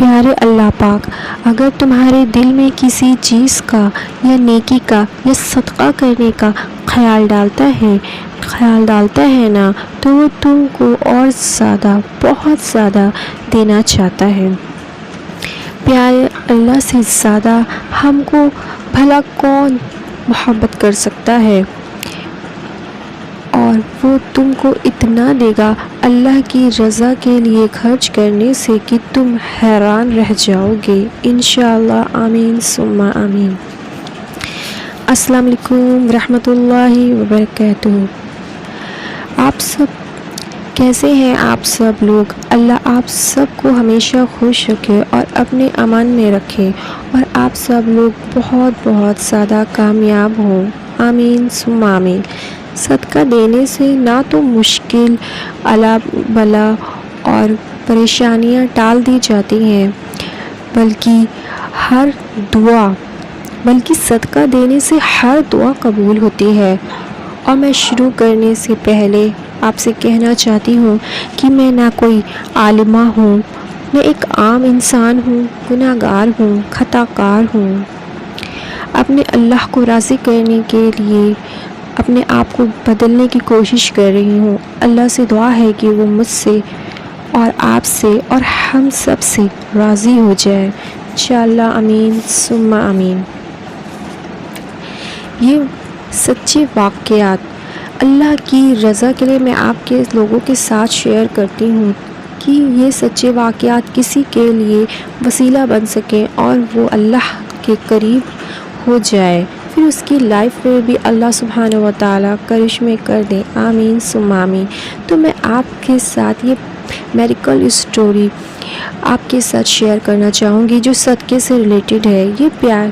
پیارے اللہ پاک، اگر تمہارے دل میں کسی چیز کا یا نیکی کا یا صدقہ کرنے کا خیال ڈالتا ہے نا، تو وہ تم کو اور زیادہ، بہت زیادہ دینا چاہتا ہے۔ پیارے اللہ سے زیادہ ہم کو بھلا کون محبت کر سکتا ہے، اور وہ تم کو اتنا دے گا اللہ کی رضا کے لیے خرچ کرنے سے کہ تم حیران رہ جاؤ گے انشاءاللہ۔ آمین ثم آمین۔ السلام علیکم ورحمۃ اللہ وبرکاتہ۔ آپ سب کیسے ہیں؟ آپ سب لوگ، اللہ آپ سب کو ہمیشہ خوش رکھے اور اپنے امان میں رکھے، اور آپ سب لوگ بہت بہت زیادہ کامیاب ہوں، آمین ثم آمین۔ صدقہ دینے سے نہ تو مشکل، الا بلا اور پریشانیاں ٹال دی جاتی ہیں، بلکہ صدقہ دینے سے ہر دعا قبول ہوتی ہے۔ اور میں شروع کرنے سے پہلے آپ سے کہنا چاہتی ہوں کہ میں نہ کوئی عالمہ ہوں، میں ایک عام انسان ہوں، گناہ گار ہوں، خطا کار ہوں۔ اپنے اللہ کو راضی کرنے کے لیے اپنے آپ کو بدلنے کی کوشش کر رہی ہوں۔ اللہ سے دعا ہے کہ وہ مجھ سے اور آپ سے اور ہم سب سے راضی ہو جائے انشاءاللہ، آمین ثم آمین۔ یہ سچے واقعات اللہ کی رضا کے لیے میں آپ کے لوگوں کے ساتھ شیئر کرتی ہوں کہ یہ سچے واقعات کسی کے لیے وسیلہ بن سکیں اور وہ اللہ کے قریب ہو جائے، پھر اس کی لائف میں بھی اللہ سبحانہ و تعالیٰ کرشمے کر دیں، آمین ثم آمین۔ تو میں آپ کے ساتھ یہ میریکل اسٹوری آپ کے ساتھ شیئر کرنا چاہوں گی جو صدقے سے ریلیٹڈ ہے۔ یہ پیار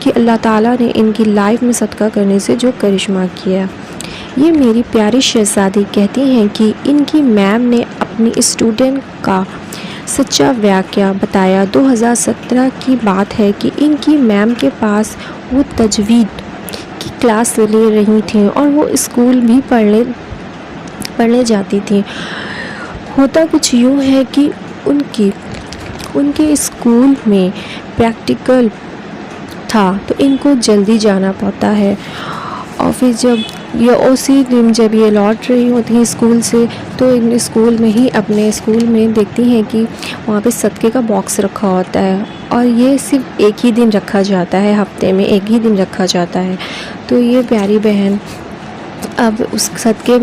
کہ اللہ تعالیٰ نے ان کی لائف میں صدقہ کرنے سے جو کرشمہ کیا۔ یہ میری پیاری شہزادی کہتی ہیں کہ ان کی میم نے اپنی اسٹوڈنٹ کا سچا واقعہ بتایا۔ 2017 کی بات ہے کہ ان کی میم کے پاس وہ تجوید کی کلاس لے رہی تھیں اور وہ اسکول بھی پڑھنے جاتی تھیں۔ ہوتا کچھ یوں ہے کہ ان کے اسکول میں پریکٹیکل تھا تو ان کو جلدی جانا پڑتا ہے، اور پھر اسی دن جب یہ لوٹ رہی ہوتی ہیں اسکول سے تو ان اسکول میں ہی اپنے اسکول میں دیکھتی ہیں کہ وہاں پہ صدقے کا باکس رکھا ہوتا ہے، اور یہ صرف ایک ہی دن رکھا جاتا ہے، ہفتے میں ایک ہی دن رکھا جاتا ہے۔ تو یہ پیاری بہن اب اس صدقے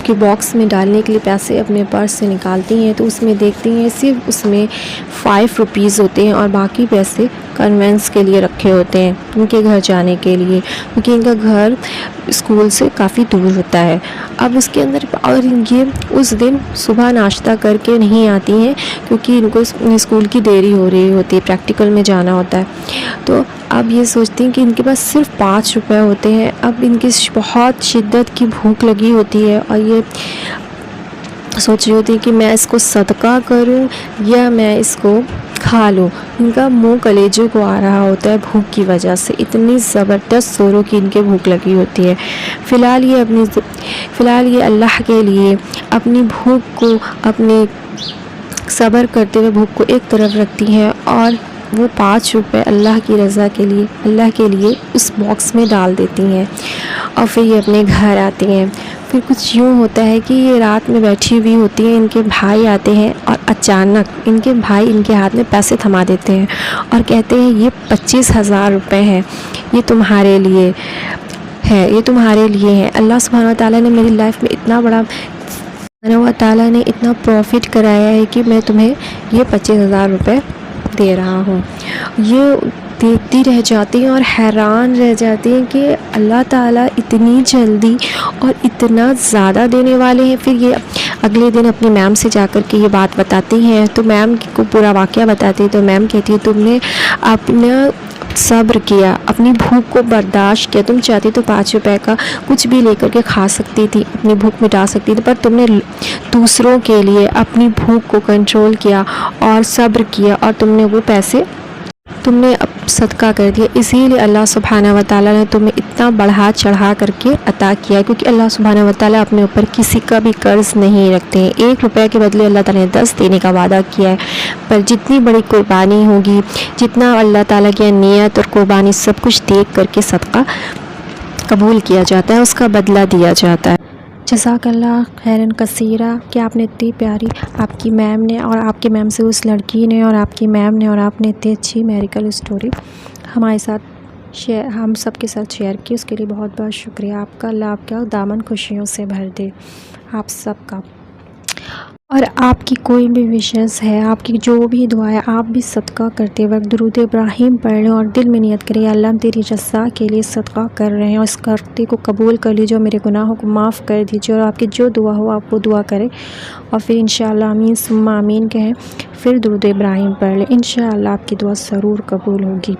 کے باکس میں ڈالنے کے لیے پیسے اپنے پرس سے نکالتی ہیں تو اس میں دیکھتی ہیں صرف اس میں 5 روپیز ہوتے ہیں اور باقی پیسے کنوینس کے لیے رکھے ہوتے ہیں ان کے گھر جانے کے لیے، کیونکہ ان کا گھر اسکول سے کافی دور ہوتا ہے۔ اب اس کے اندر اور یہ اس دن صبح ناشتہ کر کے نہیں آتی ہیں کیونکہ ان کو اسکول کی دیری ہو رہی ہوتی ہے، پریکٹیکل میں جانا ہوتا ہے۔ تو اب یہ سوچتی ہیں کہ ان کے پاس صرف 5 روپے ہوتے ہیں۔ اب ان کی بہت شدت کی بھوک لگی ہوتی ہے اور یہ سوچ رہی ہوتی ہے کہ میں اس کو صدقہ کروں یا میں اس کو کھا لوں۔ ان کا منہ کلیجے کو آ رہا ہوتا ہے بھوک کی وجہ سے، اتنی زبردست زوروں کی ان کے بھوک لگی ہوتی ہے۔ فی الحال یہ اللہ کے لیے اپنی بھوک کو، اپنے صبر کرتے ہوئے بھوک کو ایک طرف رکھتی ہیں اور وہ 5 روپے اللہ کی رضا کے لیے، اللہ کے لیے اس باکس میں ڈال دیتی ہیں، اور پھر یہ اپنے گھر آتی ہیں۔ پھر کچھ یوں ہوتا ہے کہ یہ رات میں بیٹھی ہوئی ہوتی ہیں، ان کے بھائی آتے ہیں اور اچانک ان کے بھائی ان کے ہاتھ میں پیسے تھما دیتے ہیں اور کہتے ہیں یہ 25,000 روپے ہیں، یہ تمہارے لیے ہے، یہ تمہارے لیے ہے۔ اللہ سبحانہ وتعالیٰ نے میری لائف میں اتنا پروفٹ کرایا ہے کہ میں تمہیں یہ 25,000 روپے دے رہا ہوں۔ یہ دیکھتی رہ جاتی ہیں اور حیران رہ جاتی ہیں کہ اللہ تعالیٰ اتنی جلدی اور اتنا زیادہ دینے والے ہیں۔ پھر یہ اگلے دن اپنی میم سے جا کر کے یہ بات بتاتی ہیں تو میم کو پورا واقعہ بتاتی ہے، تو میم کہتی ہے تم نے اپنا صبر کیا، اپنی بھوک کو برداشت کیا، تم چاہتی تو 5 روپے کا کچھ بھی لے کر کے کھا سکتی تھی، اپنی بھوک مٹا سکتی تھی، پر تم نے دوسروں کے لیے اپنی بھوک کو کنٹرول کیا اور صبر کیا، اور تم نے وہ پیسے تم نے صدقہ کر دیا۔ اسی لیے اللہ سبحانہ و تعالیٰ نے تمہیں اتنا بڑھا چڑھا کر کے عطا کیا، کیونکہ اللہ سبحانہ و تعالیٰ اپنے اوپر کسی کا بھی قرض نہیں رکھتے ہیں۔ 1 روپے کے بدلے اللہ تعالیٰ نے 10 دینے کا وعدہ کیا ہے۔ پر جتنی بڑی قربانی ہوگی، جتنا اللہ تعالیٰ کی نیت اور قربانی سب کچھ دیکھ کر کے صدقہ قبول کیا جاتا ہے، اس کا بدلہ دیا جاتا ہے۔ جزاک اللہ خیرن کثیرہ کہ آپ نے اتنی پیاری آپ کی میم نے اور آپ کے میم سے اس لڑکی نے اور آپ کی میم نے اور آپ نے اتنی اچھی میریکل اسٹوری ہمارے ساتھ ہم سب کے ساتھ شیئر کی، اس کے لیے بہت بہت شکریہ آپ کا۔ اللہ آپ کا دامن خوشیوں سے بھر دے آپ سب کا۔ اور آپ کی کوئی بھی وشز ہے، آپ کی جو بھی دعا ہے، آپ بھی صدقہ کرتے وقت درود ابراہیم پڑھ لیں اور دل میں نیت کریں، اللہ ہم تیری رضا کے لیے صدقہ کر رہے ہیں اور اس کرتے کو قبول کر لیجیے اور میرے گناہوں کو معاف کر دیجیے، اور آپ کی جو دعا ہو آپ وہ دعا کریں اور پھر انشاءاللہ آمین ثم آمین کہیں، پھر درود ابراہیم پڑھ لیں، انشاءاللہ آپ کی دعا ضرور قبول ہوگی۔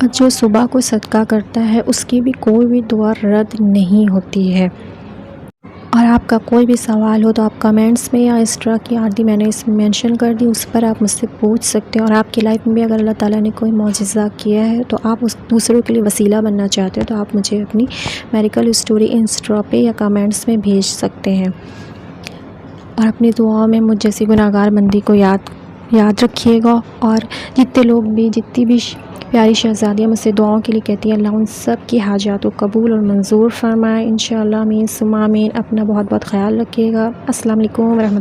اور جو صبح کو صدقہ کرتا ہے اس کی بھی کوئی بھی دعا رد نہیں ہوتی ہے۔ اور آپ کا کوئی بھی سوال ہو تو آپ کمنٹس میں یا اس طرح کی آدھی میں نے اس میں مینشن کر دی، اس پر آپ مجھ سے پوچھ سکتے ہیں۔ اور آپ کی لائف میں بھی اگر اللہ تعالیٰ نے کوئی معجزہ کیا ہے تو آپ اس دوسروں کے لیے وسیلہ بننا چاہتے ہیں تو آپ مجھے اپنی میریکل اسٹوری انسٹا پہ یا کمنٹس میں بھیج سکتے ہیں۔ اور اپنی دعاؤں میں مجھ جیسی گناہگار بندی کو یاد رکھیے گا، اور جتنے لوگ بھی جتنی بھی پیاری شہزادیاں مجھ سے دعاؤں کے لیے کہتی ہیں، اللہ ان سب کی حاجات کو قبول اور منظور فرمائے انشاءاللہ آمین ثم آمین۔ اپنا بہت بہت خیال رکھیے گا۔ السلام علیکم ورحمۃ اللہ۔